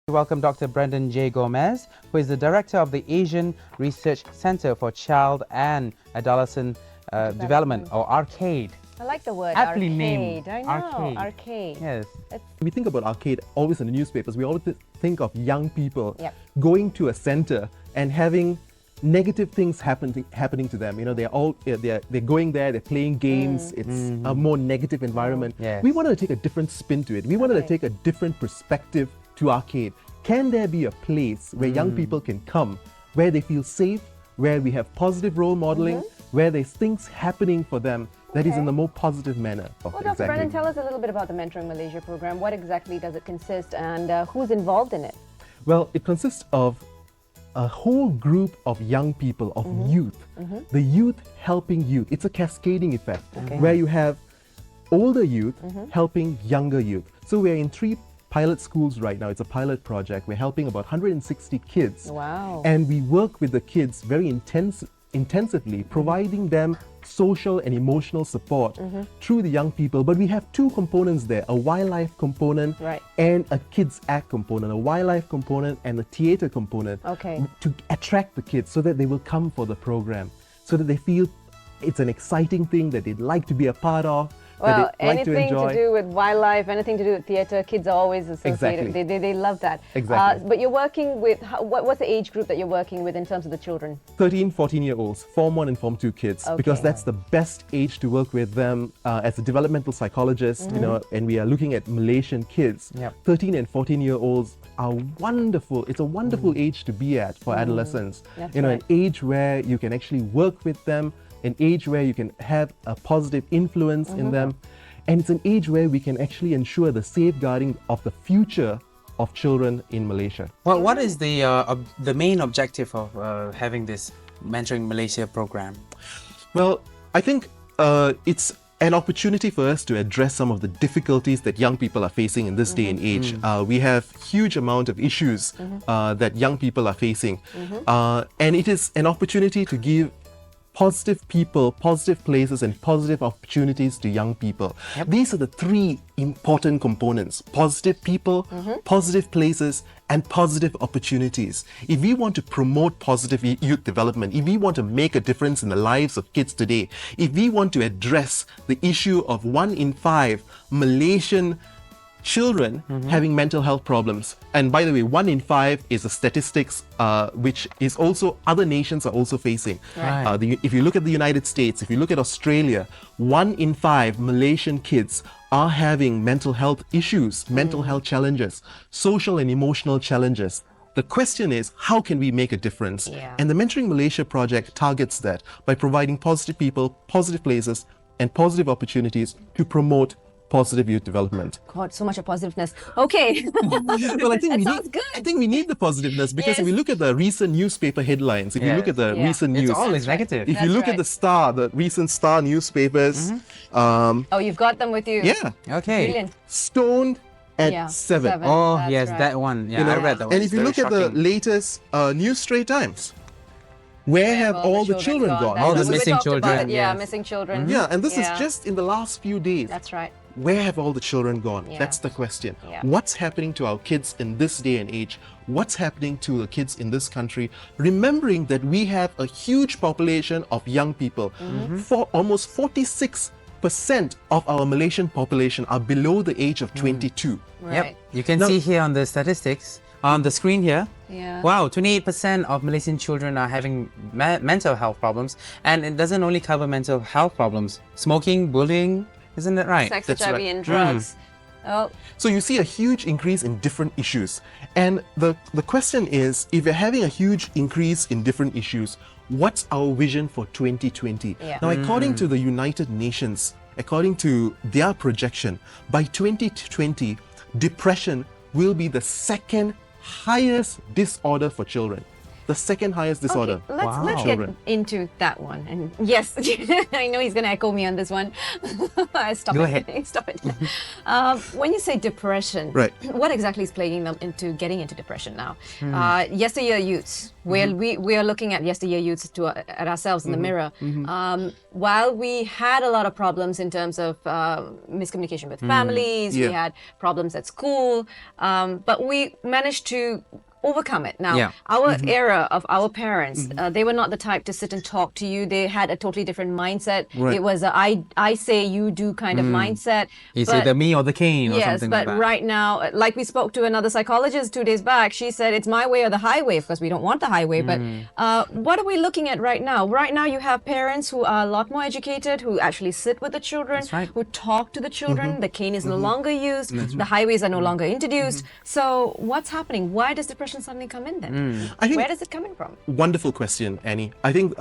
Welcome Dr. Brendan J. Gomez, who is the director of the Asian Research Center for Child and Adolescent Development, or ARCCADE. I like the word Aptly arcade. named. I know, arcade. Yes. We think about arcade always in the newspapers. We always think of young people Yep. going to a center and having negative things happening to them. You know, they're going there, they're playing games. It's a more negative environment. Yes. We wanted to take a different spin to it. We wanted to take a different perspective to arcade. Can there be a place where young people can come, where they feel safe, where we have positive role modeling, where there's things happening for them that is in the more positive manner? Well, Dr. Brendan, tell us a little bit about the Mentoring Malaysia program. What exactly does it consist, and who's involved in it? Well, it consists of a whole group of young people, of youth. The youth helping youth. It's a cascading effect where you have older youth helping younger youth. So we're in 3 pilot schools right now. It's a pilot project. We're helping about 160 kids. Wow. And we work with the kids very intensively, providing them social and emotional support through the young people. But we have 2 components there, a wildlife component and a kids act component, a wildlife component and a theater component to attract the kids so that they will come for the program, so that they feel it's an exciting thing that they'd like to be a part of. Well, anything to do with wildlife, anything to do with theatre, kids are always associated. Exactly. They love that. Exactly. But you're working with, what's the age group that you're working with in terms of the children? 13, 14-year-olds, Form 1 and Form 2 kids, because that's the best age to work with them. As a developmental psychologist, you know, and we are looking at Malaysian kids. 13 and 14-year-olds are wonderful. It's a wonderful age to be at for adolescents. You know, an age where you can actually work with them, an age where you can have a positive influence in them, and it's an age where we can actually ensure the safeguarding of the future of children in Malaysia. Well, what is the main objective of having this Mentoring Malaysia program? Well, I think it's an opportunity for us to address some of the difficulties that young people are facing in this day and age. We have huge amount of issues that young people are facing, and it is an opportunity to give positive people, positive places, and positive opportunities to young people. These are the 3 important components: positive people, positive places, and positive opportunities. If we want to promote positive youth development, if we want to make a difference in the lives of kids today, if we want to address the issue of 1 in 5 Malaysian children having mental health problems. And by the way, 1 in 5 is a statistics which is also other nations are also facing. If you look at the United States, if you look at Australia, 1 in 5 Malaysian kids are having mental health issues, mental health challenges, social and emotional challenges. The question is, how can we make a difference? And the Mentoring Malaysia project targets that by providing positive people, positive places, and positive opportunities to promote positive youth development. God, so much of positiveness. Okay. Well, I think we need the positiveness, because if we look at the recent newspaper headlines, if you look at the recent news, it's always negative. If you look at the recent Star newspapers, oh, you've got them with you. Yeah. Okay. Brilliant. Stoned at 7. Oh, That's yes, right. that one. Yeah, You know, I read that one. and if you look at the latest News Strait Times, where have all the children gone? All the We missing talked about children, it, yeah, yes. missing children. Yeah, and this is just in the last few days. That's right. Where have all the children gone? Yeah. That's the question. Yeah. What's happening to our kids in this day and age? What's happening to the kids in this country? Remembering that we have a huge population of young people. For almost 46% of our Malaysian population are below the age of 22. Right. Yep. You can see here on the statistics on the screen here. Yeah. Wow, 28% of Malaysian children are having mental health problems, and it doesn't only cover mental health problems. Smoking, bullying, isn't that right? Sex, That's HIV, right. and drugs. Oh, So you see a huge increase in different issues. And the question is, if you're having a huge increase in different issues, what's our vision for 2020? Now, according to the United Nations, according to their projection, by 2020, depression will be the 2nd highest disorder for children. the second highest disorder. Okay, let's get Children. into that one. And yes, I know he's going to echo me on this one. Stop Go it. ahead. Stop it. When you say depression, Right. what exactly is plaguing them into getting into depression now? Yesteryear youths, we are looking at yesteryear youths at ourselves in the mirror. While we had a lot of problems in terms of miscommunication with families, we Yeah. had problems at school, but we managed to overcome it. Now, Yeah. our era of our parents, they were not the type to sit and talk to you. They had a totally different mindset. Right. It was a I say you do kind of mindset. It's But- either me or the cane or yes, something but like that. right now, like we spoke to another psychologist 2 days back, she said it's my way or the highway. Of course, we don't want the highway, but what are we looking at right now? Right now, you have parents who are a lot more educated, who actually sit with the children, That's right. who talk to the children. The cane is no longer used. The highways are no longer introduced. So what's happening? Why does depression suddenly come in then? I think Where does it coming from? wonderful question, Annie. I think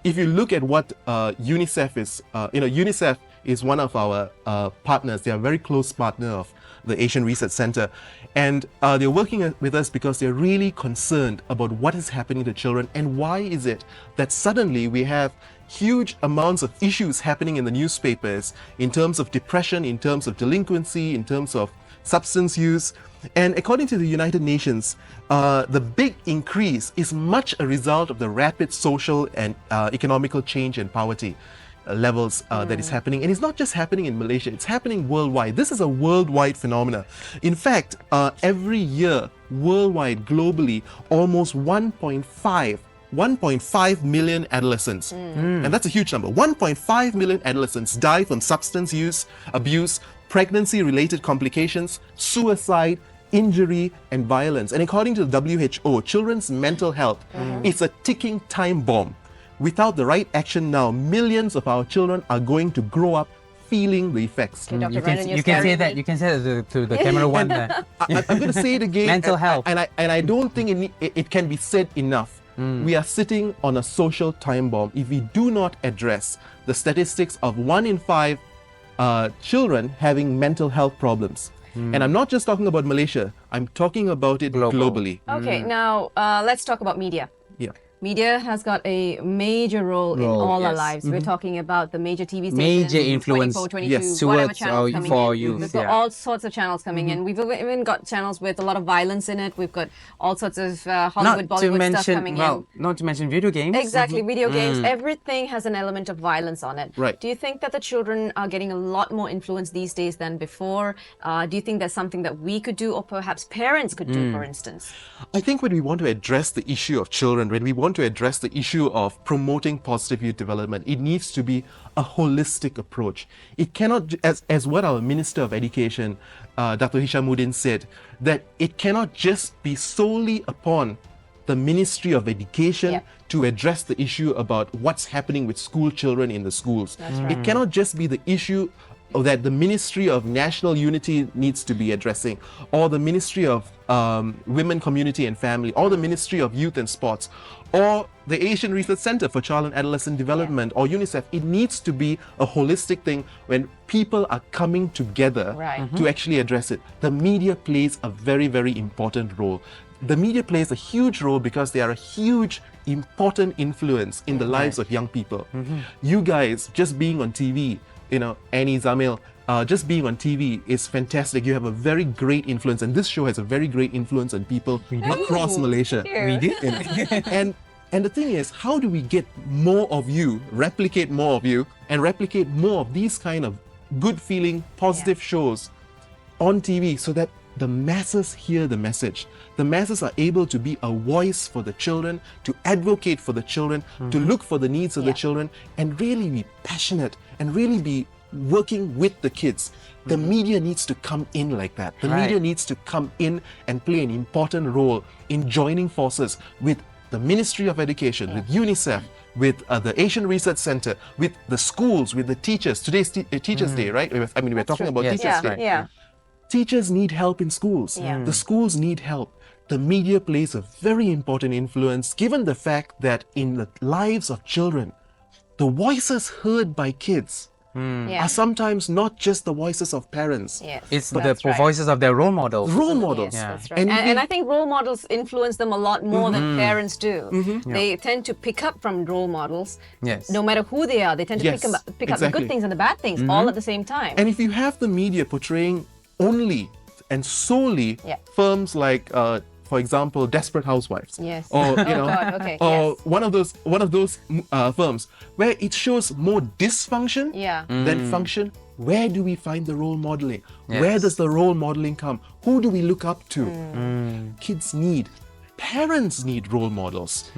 if you look at what UNICEF is, UNICEF is one of our partners. They are a very close partner of the Asian Research Center, and they're working with us because they're really concerned about what is happening to children and why is it that suddenly we have huge amounts of issues happening in the newspapers in terms of depression, in terms of delinquency, in terms of substance use. And according to the United Nations, the big increase is much a result of the rapid social and economical change and poverty levels that is happening. And it's not just happening in Malaysia, it's happening worldwide. This is a worldwide phenomena. In fact, every year, worldwide, globally, almost 1.5 million adolescents, and that's a huge number. 1.5 million adolescents die from substance use, abuse, pregnancy-related complications, suicide, injury, and violence. And according to the WHO, children's mental health is a ticking time bomb. Without the right action now, millions of our children are going to grow up feeling the effects. Okay, Dr. You Brandon, you're can say scaring that. me. You can say that to the camera one there. I'm going to say it again. Mental health. And I don't think it can be said enough. We are sitting on a social time bomb if we do not address the statistics of 1 in 5 children having mental health problems. And I'm not just talking about Malaysia, I'm talking about it globally. Okay, now let's talk about media. Yeah. Media has got a major role in all our yes. lives. We're talking about the major TV stations, Major influence, 24, 22, yes, whatever towards channels our- coming for in. youth, We've got yeah. all sorts of channels coming in. We've even got channels with a lot of violence in it. We've got all sorts of Hollywood, Not to Bollywood mention, stuff coming in. not to mention video games. Exactly, video games. Everything has an element of violence on it. Right. Do you think that the children are getting a lot more influence these days than before? Do you think that's something that we could do, or perhaps parents could do, for instance? I think when we want to address the issue of children, when we want to address the issue of promoting positive youth development, it needs to be a holistic approach. It cannot, as what our Minister of Education, Dr. Hishamuddin said, that it cannot just be solely upon the Ministry of Education Yeah. to address the issue about what's happening with school children in the schools. That's right. It cannot just be the issue that the Ministry of National Unity needs to be addressing, or the Ministry of Women, Community and Family, or the Ministry of Youth and Sports, or the Asian Research Center for Child and Adolescent Development, or UNICEF. It needs to be a holistic thing when people are coming together Right. to actually address it. The media plays a very, very important role. The media plays a huge role because they are a huge, important influence in the lives of young people. You guys just being on TV, Annie, Zamil, just being on TV is fantastic. You have a very great influence, and this show has a very great influence on people across Malaysia. Here. We did. And the thing is, how do we get more of you, replicate more of you, and replicate more of these kind of good feeling, positive shows on TV so that the masses hear the message. The masses are able to be a voice for the children, to advocate for the children, to look for the needs of the children, and really be passionate and really be working with the kids. The media needs to come in like that. The Right. media needs to come in and play an important role in joining forces with the Ministry of Education, with UNICEF, with the Asian Research Center, with the schools, with the teachers. Today's Teachers' Day, right? I mean, we're talking about Yes, Teachers' that's Day. right. Yeah. Teachers need help in schools. Yeah. The schools need help. The media plays a very important influence given the fact that in the lives of children, the voices heard by kids Yeah. are sometimes not just the voices of parents. Yes. It's that's the right. voices of their role models. Role models. Yes, Yeah. that's right. And And we- I think role models influence them a lot more than parents do. They tend to pick up from role models. Yes. No matter who they are, they tend to Yes, pick up the exactly. good things and the bad things all at the same time. And if you have the media portraying only and solely Yeah. firms like, for example, Desperate Housewives, Yes. or you Oh, know, God, okay, or yes. one of those firms where it shows more dysfunction Yeah. than function, where do we find the role modeling? Yes. Where does the role modeling come? Who do we look up to? Kids need, parents need role models.